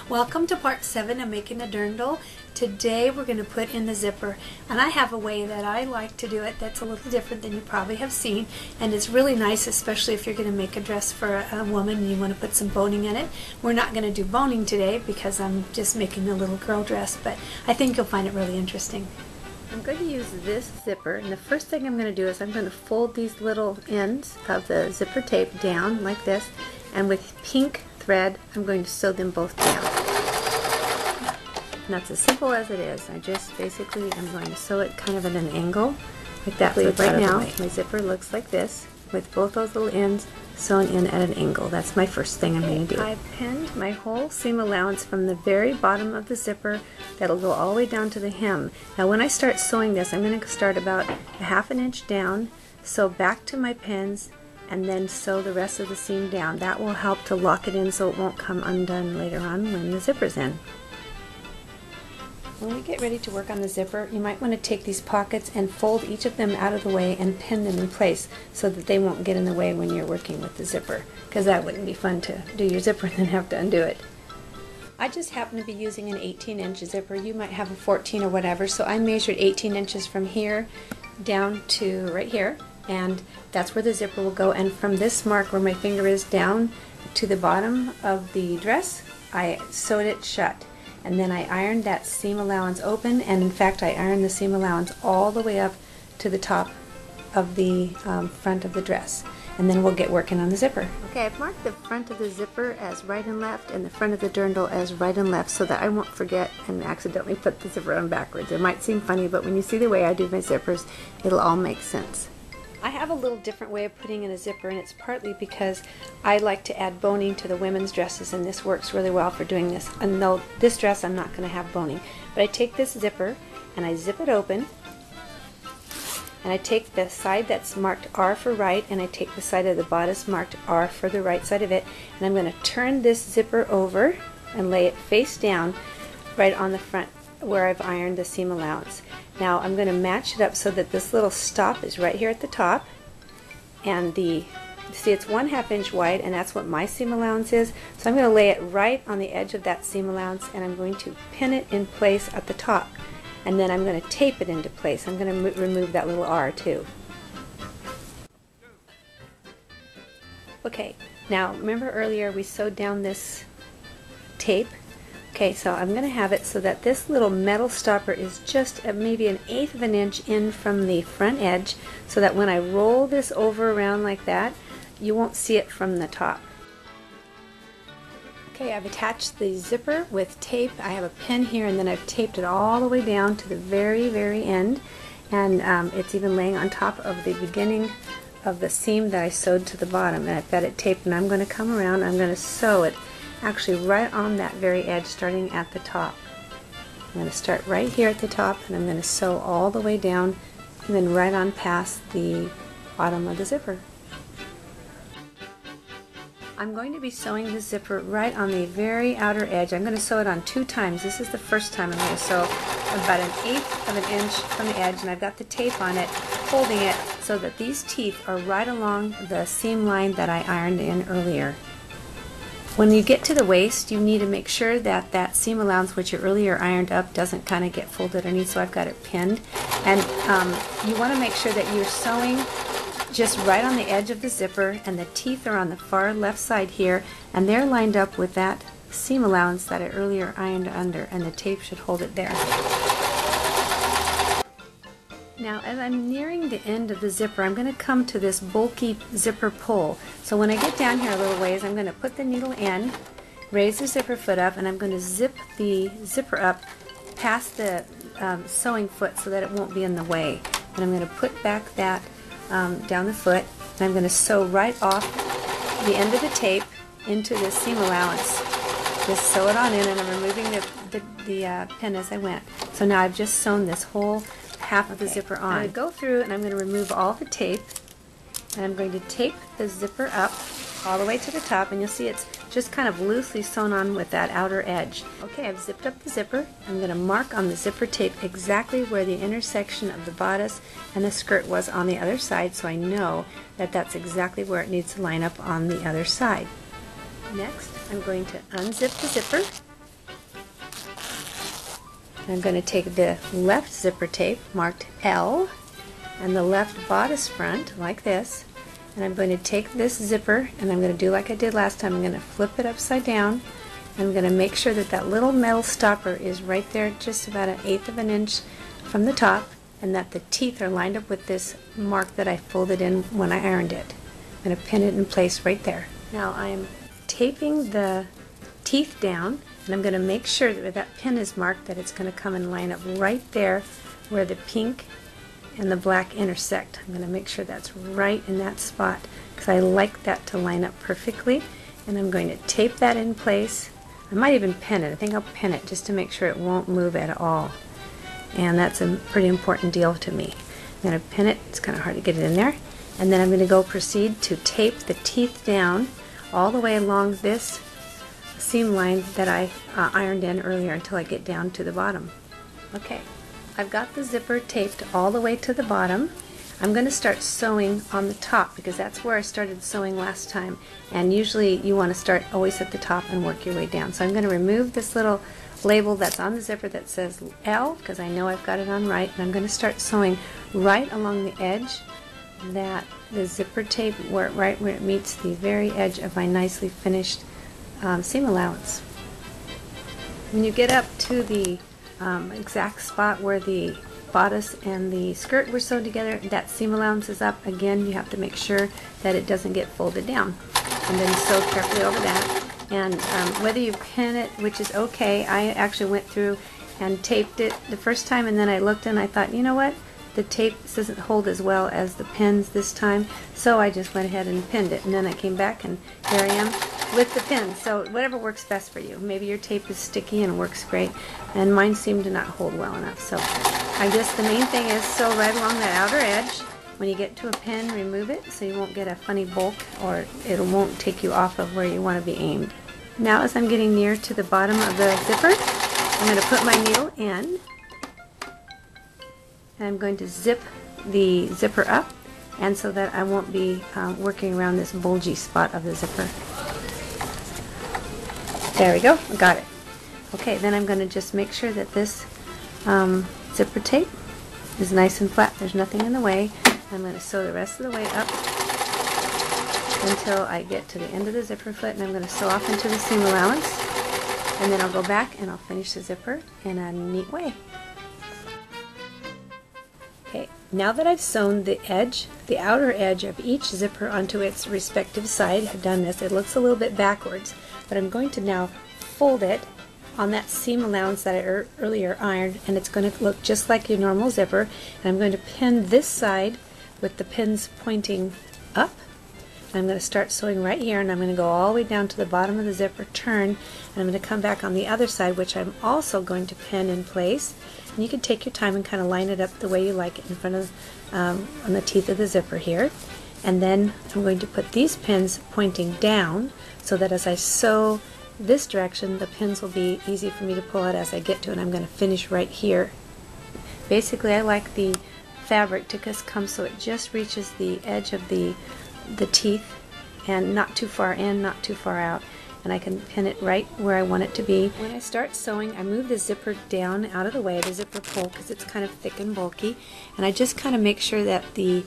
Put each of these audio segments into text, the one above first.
Welcome to part 7 of making a dirndl. Today we're going to put in the zipper, and I have a way that I like to do it that's a little different than you probably have seen, and it's really nice, especially if you're going to make a dress for a woman and you want to put some boning in it. We're not going to do boning today because I'm just making a little girl dress, but I think you'll find it really interesting. I'm going to use this zipper, and the first thing I'm going to do is I'm going to fold these little ends of the zipper tape down like this, and with pink thread I'm going to sew them both down. And that's as simple as it is. I just basically am going to sew it kind of at an angle like that. So right now my zipper looks like this with both those little ends sewn in at an angle. That's my first thing I'm going to do. I've pinned my whole seam allowance from the very bottom of the zipper. That'll go all the way down to the hem. Now when I start sewing this, I'm going to start about a ½ inch down, sew back to my pins, and then sew the rest of the seam down. That will help to lock it in so it won't come undone later on when the zipper's in. When we get ready to work on the zipper, you might want to take these pockets and fold each of them out of the way and pin them in place so that they won't get in the way when you're working with the zipper, because that wouldn't be fun to do your zipper and then have to undo it. I just happen to be using an 18-inch zipper. You might have a 14 or whatever, so I measured 18 inches from here down to right here, and that's where the zipper will go. And from this mark where my finger is down to the bottom of the dress, I sewed it shut. And then I ironed that seam allowance open, and in fact I ironed the seam allowance all the way up to the top of the front of the dress. And then we'll get working on the zipper. Okay, I've marked the front of the zipper as right and left and the front of the dirndl as right and left so that I won't forget and accidentally put the zipper on backwards. It might seem funny, but when you see the way I do my zippers, it'll all make sense. I have a little different way of putting in a zipper, and it's partly because I like to add boning to the women's dresses, and this works really well for doing this. And though this dress I'm not going to have boning, but I take this zipper and I zip it open, and I take the side that's marked R for right, and I take the side of the bodice marked R for the right side of it, and I'm going to turn this zipper over and lay it face down right on the front where I've ironed the seam allowance. Now I'm going to match it up so that this little stop is right here at the top, and see, it's 1/2 inch wide, and that's what my seam allowance is. So I'm going to lay it right on the edge of that seam allowance, and I'm going to pin it in place at the top, and then I'm going to tape it into place. I'm going to remove that little R too. Okay, now remember earlier we sewed down this tape? Okay, so I'm going to have it so that this little metal stopper is just maybe 1/8 of an inch in from the front edge, so that when I roll this over around like that, you won't see it from the top. Okay, I've attached the zipper with tape. I have a pin here, and then I've taped it all the way down to the very, very end, and it's even laying on top of the beginning of the seam that I sewed to the bottom, and I've got it taped, and I'm going to come around, I'm going to sew it actually right on that very edge, starting at the top. I'm going to start right here at the top, and I'm going to sew all the way down and then right on past the bottom of the zipper. I'm going to be sewing the zipper right on the very outer edge. I'm going to sew it on 2 times. This is the first time I'm going to sew about 1/8 of an inch from the edge, and I've got the tape on it, holding it so that these teeth are right along the seam line that I ironed in earlier. When you get to the waist, you need to make sure that that seam allowance, which you earlier ironed up, doesn't kind of get folded underneath, so I've got it pinned. And you want to make sure that you're sewing just right on the edge of the zipper, and the teeth are on the far left side here, and they're lined up with that seam allowance that I earlier ironed under, and the tape should hold it there. Now, as I'm nearing the end of the zipper, I'm going to come to this bulky zipper pull. So when I get down here a little ways, I'm going to put the needle in, raise the zipper foot up, and I'm going to zip the zipper up past the sewing foot so that it won't be in the way. And I'm going to put back that down the foot, and I'm going to sew right off the end of the tape into this seam allowance. Just sew it on in, and I'm removing the pin as I went. So now I've just sewn this whole half of the zipper on. I'm going to go through, and I'm going to remove all the tape, and I'm going to tape the zipper up all the way to the top, and you'll see it's just kind of loosely sewn on with that outer edge. Okay, I've zipped up the zipper. I'm going to mark on the zipper tape exactly where the intersection of the bodice and the skirt was on the other side, so I know that that's exactly where it needs to line up on the other side. Next, I'm going to unzip the zipper, I'm going to take the left zipper tape marked L and the left bodice front like this, and I'm going to take this zipper and I'm going to do like I did last time. I'm going to flip it upside down. I'm going to make sure that that little metal stopper is right there, just about 1/8 of an inch from the top, and that the teeth are lined up with this mark that I folded in when I ironed it. I'm going to pin it in place right there. Now I'm taping the teeth down, and I'm going to make sure that where that pin is marked that it's going to come and line up right there where the pink and the black intersect. I'm going to make sure that's right in that spot because I like that to line up perfectly, and I'm going to tape that in place. I might even pin it. I think I'll pin it just to make sure it won't move at all, and that's a pretty important deal to me. I'm going to pin it. It's kind of hard to get it in there, and then I'm going to proceed to tape the teeth down all the way along this seam line that I ironed in earlier until I get down to the bottom. Okay, I've got the zipper taped all the way to the bottom. I'm going to start sewing on the top because that's where I started sewing last time, and usually you want to start always at the top and work your way down. So I'm going to remove this little label that's on the zipper that says L because I know I've got it on right, and I'm going to start sewing right along the edge that the zipper tape right where it meets the very edge of my nicely finished seam allowance. When you get up to the exact spot where the bodice and the skirt were sewed together, that seam allowance is up. Again, you have to make sure that it doesn't get folded down, and then sew carefully over that. And whether you pin it, which is okay, I actually went through and taped it the first time, and then I looked and I thought, you know what, the tape doesn't hold as well as the pins this time, so I just went ahead and pinned it, and then I came back and here I am with the pins. So whatever works best for you. Maybe your tape is sticky and works great, and mine seemed to not hold well enough. So I guess the main thing is sew right along that outer edge. When you get to a pin, remove it so you won't get a funny bulk, or it won't take you off of where you want to be aimed. Now as I'm getting near to the bottom of the zipper, I'm going to put my needle in, and I'm going to zip the zipper up, and so that I won't be working around this bulgy spot of the zipper. There we go, got it. Okay, then I'm going to just make sure that this zipper tape is nice and flat. There's nothing in the way. I'm going to sew the rest of the way up until I get to the end of the zipper foot, and I'm going to sew off into the seam allowance, and then I'll go back and I'll finish the zipper in a neat way. Okay, now that I've sewn the edge, the outer edge of each zipper onto its respective side, I've done this, it looks a little bit backwards, but I'm going to now fold it on that seam allowance that I earlier ironed, and it's going to look just like your normal zipper. And I'm going to pin this side with the pins pointing up. I'm going to start sewing right here, and I'm going to go all the way down to the bottom of the zipper, turn, and I'm going to come back on the other side, which I'm also going to pin in place. And you can take your time and kind of line it up the way you like it in front of on the teeth of the zipper here. And then I'm going to put these pins pointing down so that as I sew this direction, the pins will be easy for me to pull out as I get to it. I'm going to finish right here. Basically, I like the fabric to just come so it just reaches the edge of the teeth, and not too far in, not too far out, and I can pin it right where I want it to be. When I start sewing, I move the zipper down out of the way, the zipper pull, because it's kind of thick and bulky, and I just kind of make sure that the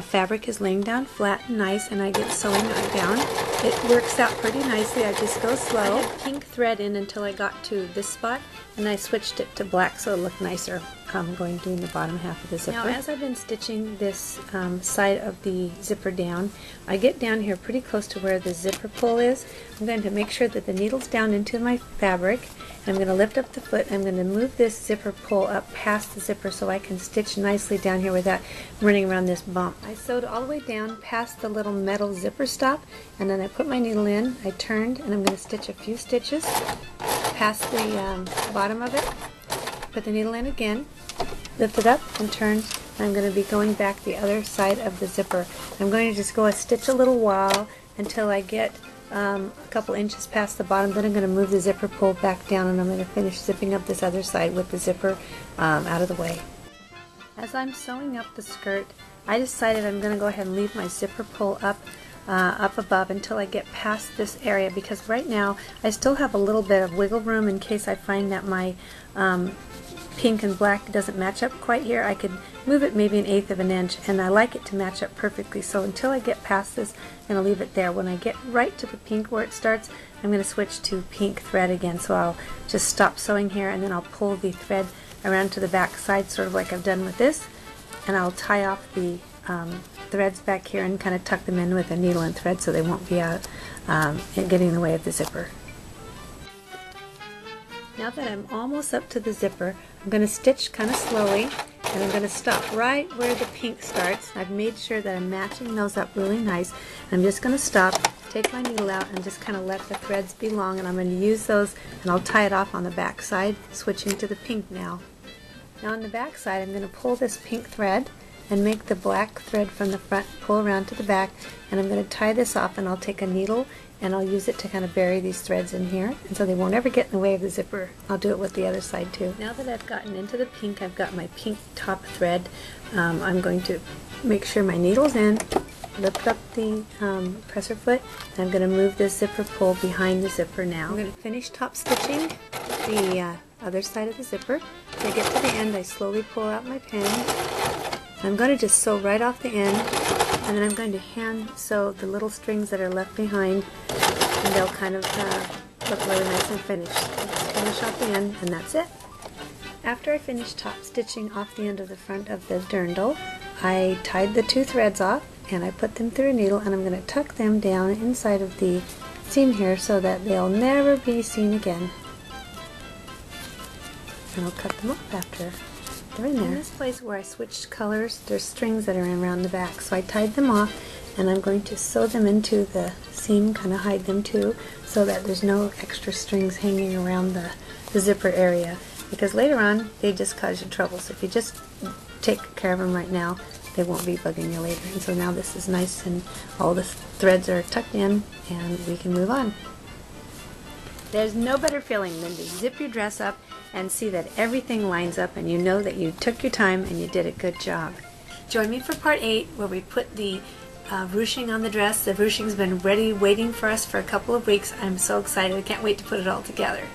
fabric is laying down flat and nice, and I get sewing it down. It works out pretty nicely. I just go slow. I had pink thread in until I got to this spot, and I switched it to black so it looked nicer doing the bottom half of the zipper. Now as I've been stitching this side of the zipper down, I get down here pretty close to where the zipper pull is. I'm going to make sure that the needle's down into my fabric, and I'm going to lift up the foot, and I'm going to move this zipper pull up past the zipper so I can stitch nicely down here without running around this bump. I sewed all the way down past the little metal zipper stop, and then I put my needle in, I turned, and I'm going to stitch a few stitches past the bottom of it, put the needle in again, lift it up and turn, and I'm going to be going back the other side of the zipper. I'm going to just go a stitch a little while until I get a couple inches past the bottom, then I'm going to move the zipper pull back down, and I'm going to finish zipping up this other side with the zipper out of the way. As I'm sewing up the skirt, I decided I'm going to go ahead and leave my zipper pull up up above until I get past this area, because right now I still have a little bit of wiggle room in case I find that my pink and black doesn't match up quite here. I could move it maybe 1/8 of an inch, and I like it to match up perfectly. So until I get past this, I'm going to leave it there. When I get right to the pink where it starts, I'm going to switch to pink thread again. So I'll just stop sewing here, and then I'll pull the thread around to the back side, sort of like I've done with this, and I'll tie off the threads back here and kind of tuck them in with a needle and thread so they won't be out getting in the way of the zipper. Now that I'm almost up to the zipper, I'm going to stitch kind of slowly, and I'm going to stop right where the pink starts. I've made sure that I'm matching those up really nice. I'm just going to stop, take my needle out, and just kind of let the threads be long, and I'm going to use those, and I'll tie it off on the back side, switching to the pink now. Now on the back side, I'm going to pull this pink thread and make the black thread from the front pull around to the back, and I'm going to tie this off, and I'll take a needle and I'll use it to kind of bury these threads in here, and so they won't ever get in the way of the zipper. I'll do it with the other side too. Now that I've gotten into the pink, I've got my pink top thread. I'm going to make sure my needle's in, lift up the presser foot, and I'm going to move this zipper pull behind the zipper now. I'm going to finish top stitching the other side of the zipper. As I get to the end, I slowly pull out my pin. I'm going to just sew right off the end, and then I'm going to hand sew the little strings that are left behind, and they'll kind of look really nice and finished. Just finish off the end, and that's it. After I finished top stitching off the end of the front of the dirndl, I tied the 2 threads off, and I put them through a needle, and I'm going to tuck them down inside of the seam here so that they'll never be seen again. And I'll cut them off after they're in there. In this place where I switched colors, there's strings that are around the back, so I tied them off, and I'm going to sew them into the seam, kind of hide them too, so that there's no extra strings hanging around the zipper area, because later on they just cause you trouble. So if you just take care of them right now, they won't be bugging you later. And so now this is nice and all the threads are tucked in, and we can move on. There's no better feeling than to zip your dress up and see that everything lines up, and you know that you took your time and you did a good job. Join me for part 8, where we put the ruching on the dress. The ruching's been ready, waiting for us for a couple of weeks. I'm so excited. I can't wait to put it all together.